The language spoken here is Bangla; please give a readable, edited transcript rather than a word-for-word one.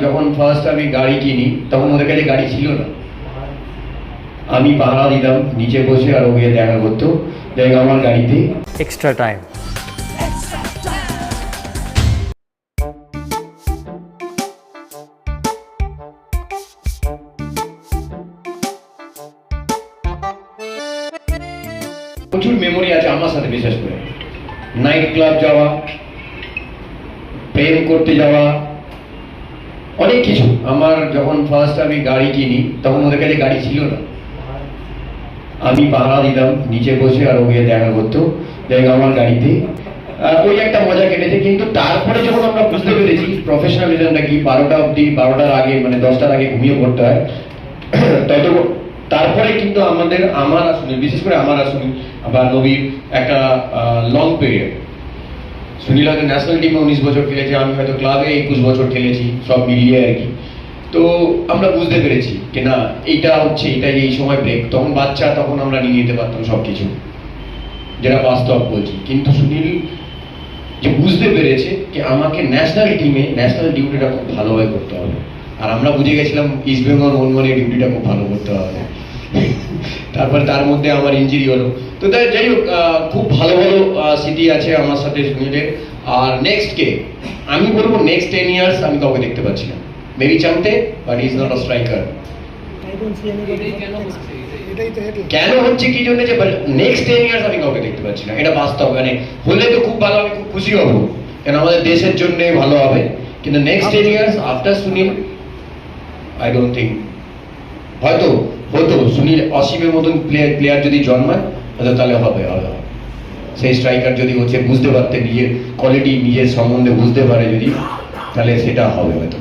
যখন ফার্স্ট আমি গাড়ি কিনি তখন ওদের কাছে গাড়ি ছিল না, আমি পাহারা দিতাম নিচে বসে আর ওকে দেখা করতো যাই হোক আমার গাড়িতে extra time. প্রচুর মেমোরি আছে আমার সাথে, বিশেষ করে নাইট ক্লাব যাওয়া, প্রেম করতে যাওয়া, অনেক কিছু। আমার যখন ফার্স্ট আমি গাড়ি কিনি তখন ওদের কাছে গাড়ি ছিল না, আমি পাহারা দিতাম নিচে বসে আর ওকে দেখা করতো যাই হোক আমার গাড়িতে। ওই একটা মজা কেটেছে। কিন্তু তারপরে যখন আমরা বুঝতে পেরেছি প্রফেশনালিজমটা কি, 12টা অবধি, 12টার আগে মানে 10টার আগে ঘুমিয়ে পড়তে হয়, তত তারপরে কিন্তু আমার আসলে বিশেষ করে আমার আসলে বা নবীর একটা লং পিরিয়ড। সুনীল হয়তো ন্যাশনাল টিমে 19 বছর খেলেছে, আমি হয়তো ক্লাবে 21 বছর খেলেছি, সব মিলিয়ে আর কি। তো আমরা বুঝতে পেরেছি যে না এইটা হচ্ছে, এটাই এই সময় ব্রেক। তখন বাচ্চা, তখন আমরা নিয়ে নিতে পারতাম সবকিছু, যেটা বাস্তব বলছি। কিন্তু সুনীল যে বুঝতে পেরেছে যে আমাকে ন্যাশনাল টিমে ন্যাশনাল ডিউটিটা খুব ভালোভাবে করতে হবে, আর আমরা বুঝে গেছিলাম ইস্ট বেঙ্গল মোহনবাগানের ডিউটিটা খুব ভালো করতে হবে। তারপর তার মধ্যে আমার ইঞ্জুরি হলো। তো তাই যাই হোক, খুব ভালো ভালো স্মৃতি আছে আমার সাথে সুনীলের। আর নেক্সট কে আমি বলবো, নেক্সট 10 ইয়ার্স আমি কাউকে দেখতে পাচ্ছি না। মেবি চামতে, but is not a striker. কেন হচ্ছে কি জন্য যে নেক্সট 10 ইয়ার্স আমি কাউকে দেখতে পাচ্ছি না, এটা বাস্তব। মানে হলে তো খুব ভালো, আমি খুব খুশি হব, কেন আমাদের দেশের জন্য ভালো হবে। কিন্তু next 10 years after Sunil I don't think. হয়তো সুনীল অসীমের মতন প্লেয়ার যদি জন্মায় হয়তো তাহলে হবে। সেই স্ট্রাইকার যদি হচ্ছে বুঝতে পারতে, নিজের কোয়ালিটি নিজের সম্বন্ধে বুঝতে পারে যদি, তাহলে সেটা হবে হয়তো।